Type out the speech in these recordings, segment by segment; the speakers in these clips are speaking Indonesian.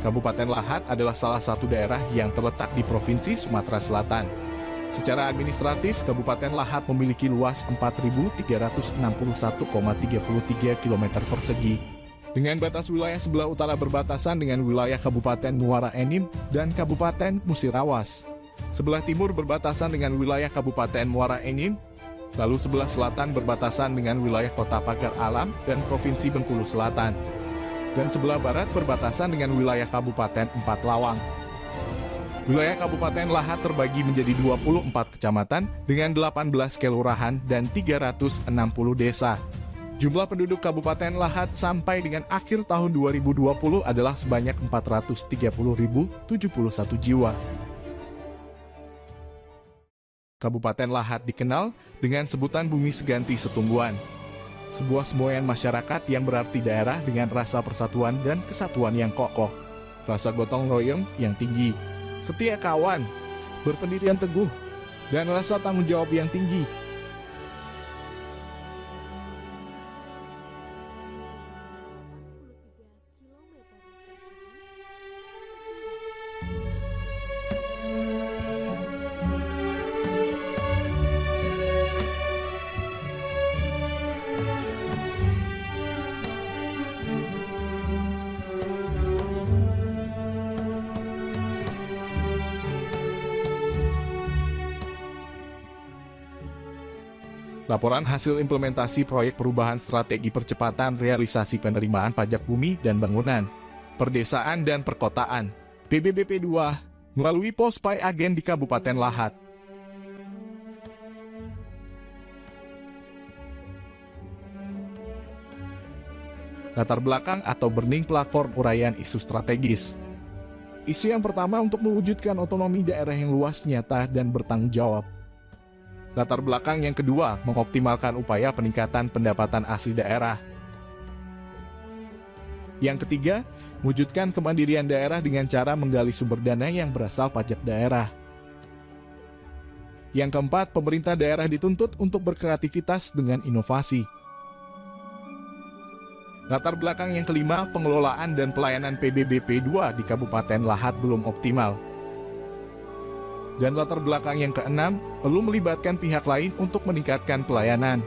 Kabupaten Lahat adalah salah satu daerah yang terletak di Provinsi Sumatera Selatan. Secara administratif, Kabupaten Lahat memiliki luas 4.361,33 km persegi, dengan batas wilayah sebelah utara berbatasan dengan wilayah Kabupaten Muara Enim dan Kabupaten Musirawas. Sebelah timur berbatasan dengan wilayah Kabupaten Muara Enim, lalu sebelah selatan berbatasan dengan wilayah Kota Pagar Alam dan Provinsi Bengkulu Selatan, dan sebelah barat berbatasan dengan wilayah Kabupaten Empat Lawang. Wilayah Kabupaten Lahat terbagi menjadi 24 kecamatan dengan 18 kelurahan dan 360 desa. Jumlah penduduk Kabupaten Lahat sampai dengan akhir tahun 2020 adalah sebanyak 430.071 jiwa. Kabupaten Lahat dikenal dengan sebutan Bumi Seganti Setumbuhan, sebuah semboyan masyarakat yang berarti daerah dengan rasa persatuan dan kesatuan yang kokoh, rasa gotong royong yang tinggi, setia kawan, berpendirian teguh, dan rasa tanggung jawab yang tinggi. Laporan hasil implementasi proyek perubahan strategi percepatan realisasi penerimaan pajak bumi dan bangunan, perdesaan dan perkotaan, PBBP 2, melalui pos Pai Agen di Kabupaten Lahat. Latar belakang atau burning platform uraian isu strategis. Isu yang pertama untuk mewujudkan otonomi daerah yang luas, nyata, dan bertanggung jawab. Latar belakang yang kedua, mengoptimalkan upaya peningkatan pendapatan asli daerah. Yang ketiga, wujudkan kemandirian daerah dengan cara menggali sumber dana yang berasal pajak daerah. Yang keempat, pemerintah daerah dituntut untuk berkreativitas dengan inovasi. Latar belakang yang kelima, pengelolaan dan pelayanan PBBP 2 di Kabupaten Lahat belum optimal. Dan latar belakang yang keenam, perlu melibatkan pihak lain untuk meningkatkan pelayanan.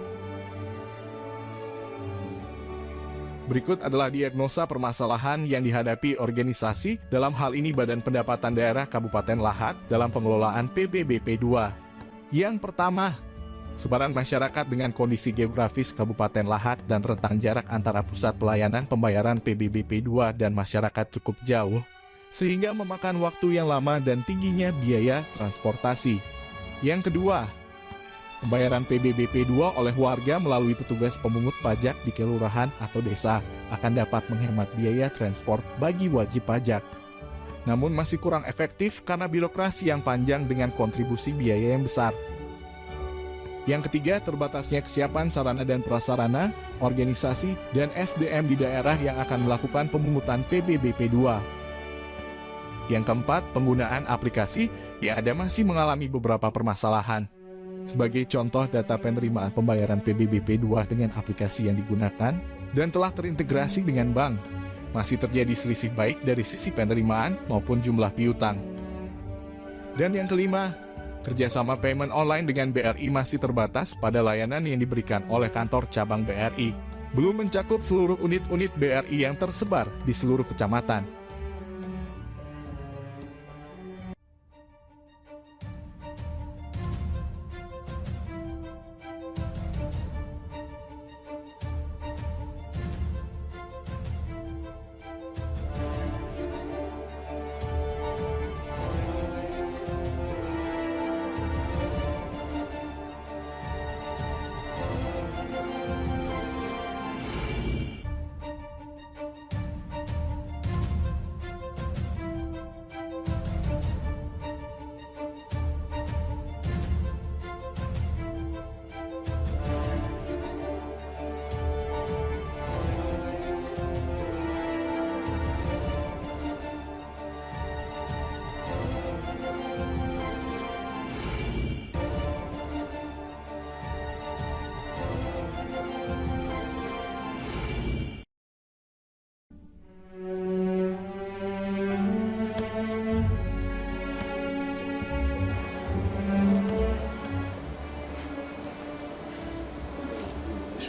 Berikut adalah diagnosa permasalahan yang dihadapi organisasi, dalam hal ini Badan Pendapatan Daerah Kabupaten Lahat, dalam pengelolaan PBBP 2. Yang pertama, sebaran masyarakat dengan kondisi geografis Kabupaten Lahat dan rentang jarak antara pusat pelayanan pembayaran PBBP 2 dan masyarakat cukup jauh, sehingga memakan waktu yang lama dan tingginya biaya transportasi. Yang kedua, pembayaran PBBP 2 oleh warga melalui petugas pemungut pajak di kelurahan atau desa akan dapat menghemat biaya transport bagi wajib pajak. Namun masih kurang efektif karena birokrasi yang panjang dengan kontribusi biaya yang besar. Yang ketiga, terbatasnya kesiapan sarana dan prasarana, organisasi, dan SDM di daerah yang akan melakukan pemungutan PBBP 2. Yang keempat, penggunaan aplikasi yang ada masih mengalami beberapa permasalahan. Sebagai contoh, data penerimaan pembayaran PBBP 2 dengan aplikasi yang digunakan dan telah terintegrasi dengan bank, masih terjadi selisih baik dari sisi penerimaan maupun jumlah piutang. Dan yang kelima, kerjasama payment online dengan BRI masih terbatas pada layanan yang diberikan oleh kantor cabang BRI, belum mencakup seluruh unit-unit BRI yang tersebar di seluruh kecamatan.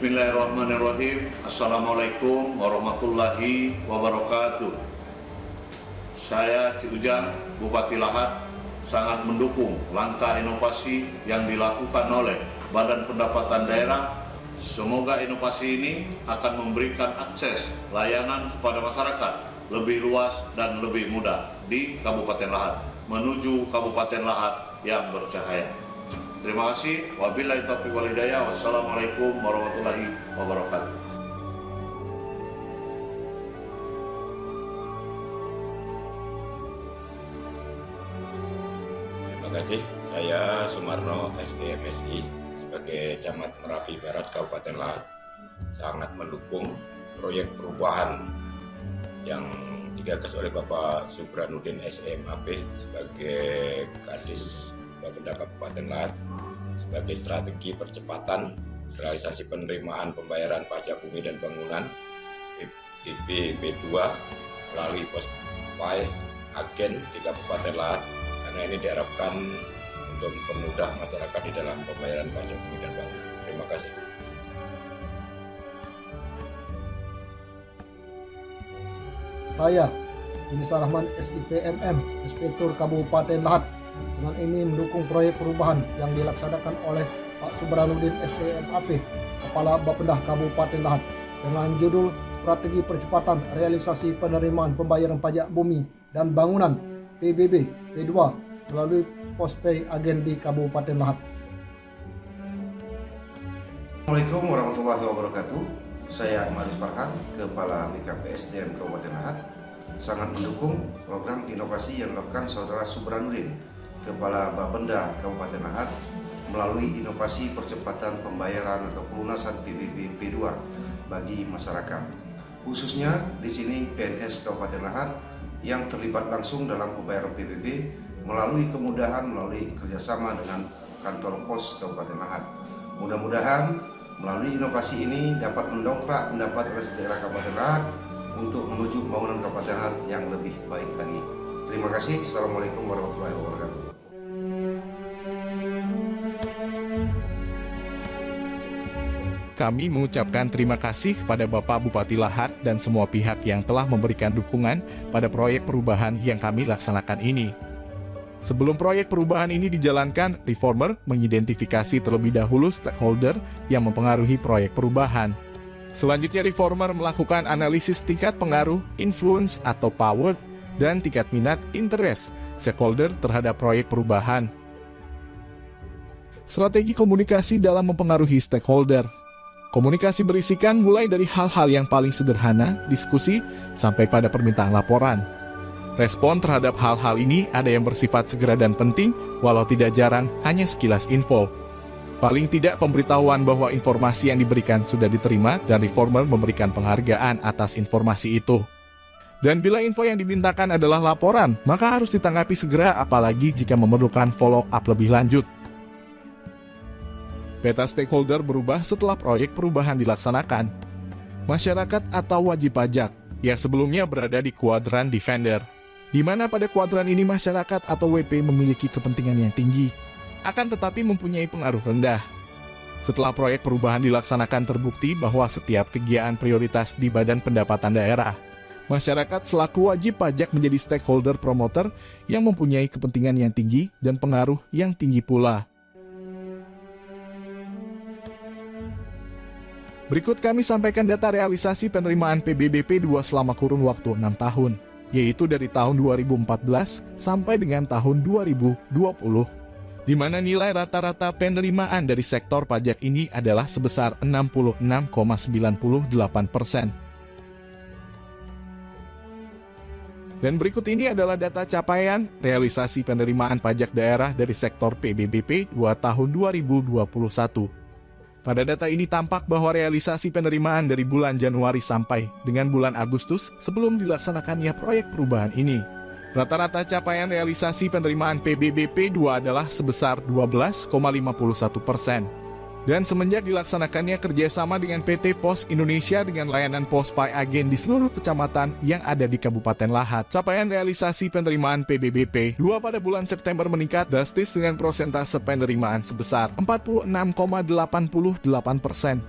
Bismillahirrahmanirrahim. Assalamualaikum warahmatullahi wabarakatuh. Saya Ci Ujang, Bupati Lahat, sangat mendukung langkah inovasi yang dilakukan oleh Badan Pendapatan Daerah. Semoga inovasi ini akan memberikan akses layanan kepada masyarakat lebih luas dan lebih mudah di Kabupaten Lahat menuju Kabupaten Lahat yang bercahaya. Terima kasih. Wabillahi taufiq wal hidayah. Wassalamualaikum warahmatullahi wabarakatuh. Terima kasih. Saya Sumarno SDMSI sebagai Camat Merapi Barat Kabupaten Lahat sangat mendukung proyek perubahan yang digagas oleh Bapak Subranuddin SMAP sebagai Kadis Bapenda Kabupaten Lahat sebagai strategi percepatan realisasi penerimaan pembayaran pajak bumi dan bangunan PBB2 melalui pos PAI agen di Kabupaten Lahat, karena ini diharapkan untuk mempermudah masyarakat di dalam pembayaran pajak bumi dan bangunan. Terima kasih. Saya, Yunisar Rahman SIPMM, Inspektur Kabupaten Lahat, dengan ini mendukung proyek perubahan yang dilaksanakan oleh Pak Subranuddin SMAP, Kepala Bapenda Kabupaten Lahat, dengan judul Strategi Percepatan Realisasi Penerimaan Pembayaran Pajak Bumi dan Bangunan PBB P2 melalui pos PAI agen di Kabupaten Lahat. Assalamualaikum warahmatullahi wabarakatuh. Saya Imadus Farhan, Kepala BKPSDM Kabupaten Lahat, sangat mendukung program inovasi yang dilakukan Saudara Subranuddin, Kepala Bapenda Kabupaten Lahat, melalui inovasi percepatan pembayaran atau pelunasan PBB P2 bagi masyarakat. Khususnya di sini PNS Kabupaten Lahat yang terlibat langsung dalam pembayaran PBB melalui kemudahan melalui kerjasama dengan kantor pos Kabupaten Lahat. Mudah-mudahan melalui inovasi ini dapat mendongkrak pendapat daerah Kabupaten Lahat untuk menuju pembangunan Kabupaten Lahat yang lebih baik lagi. Terima kasih. Assalamualaikum warahmatullahi wabarakatuh. Kami mengucapkan terima kasih kepada Bapak Bupati Lahat dan semua pihak yang telah memberikan dukungan pada proyek perubahan yang kami laksanakan ini. Sebelum proyek perubahan ini dijalankan, Reformer mengidentifikasi terlebih dahulu stakeholder yang mempengaruhi proyek perubahan. Selanjutnya, Reformer melakukan analisis tingkat pengaruh, influence atau power, dan tingkat minat, interest, stakeholder terhadap proyek perubahan. Strategi komunikasi dalam mempengaruhi stakeholder. Komunikasi berisikan mulai dari hal-hal yang paling sederhana, diskusi, sampai pada permintaan laporan. Respon terhadap hal-hal ini ada yang bersifat segera dan penting, walau tidak jarang hanya sekilas info. Paling tidak pemberitahuan bahwa informasi yang diberikan sudah diterima dan Reformer memberikan penghargaan atas informasi itu. Dan bila info yang dimintakan adalah laporan, maka harus ditanggapi segera apalagi jika memerlukan follow-up lebih lanjut. Peta stakeholder berubah setelah proyek perubahan dilaksanakan. Masyarakat atau wajib pajak yang sebelumnya berada di kuadran defender, di mana pada kuadran ini masyarakat atau WP memiliki kepentingan yang tinggi, akan tetapi mempunyai pengaruh rendah. Setelah proyek perubahan dilaksanakan terbukti bahwa setiap kegiatan prioritas di Badan Pendapatan Daerah, masyarakat selaku wajib pajak menjadi stakeholder promoter yang mempunyai kepentingan yang tinggi dan pengaruh yang tinggi pula. Berikut kami sampaikan data realisasi penerimaan PBB P2 selama kurun waktu 6 tahun, yaitu dari tahun 2014 sampai dengan tahun 2020, di mana nilai rata-rata penerimaan dari sektor pajak ini adalah sebesar 66,98%. Dan berikut ini adalah data capaian realisasi penerimaan pajak daerah dari sektor PBB P2 tahun 2021. Pada data ini tampak bahwa realisasi penerimaan dari bulan Januari sampai dengan bulan Agustus sebelum dilaksanakannya proyek perubahan ini, rata-rata capaian realisasi penerimaan PBB P2 adalah sebesar 12,51%. Dan semenjak dilaksanakannya kerjasama dengan PT Pos Indonesia dengan layanan pos PAI agen di seluruh kecamatan yang ada di Kabupaten Lahat, capaian realisasi penerimaan PBB P2 pada bulan September meningkat drastis dengan prosentase penerimaan sebesar 46,88%.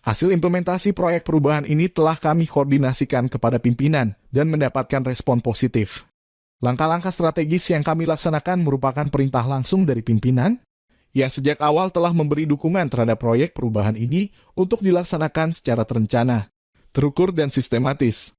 Hasil implementasi proyek perubahan ini telah kami koordinasikan kepada pimpinan dan mendapatkan respon positif. Langkah-langkah strategis yang kami laksanakan merupakan perintah langsung dari pimpinan yang sejak awal telah memberi dukungan terhadap proyek perubahan ini untuk dilaksanakan secara terencana, terukur dan sistematis.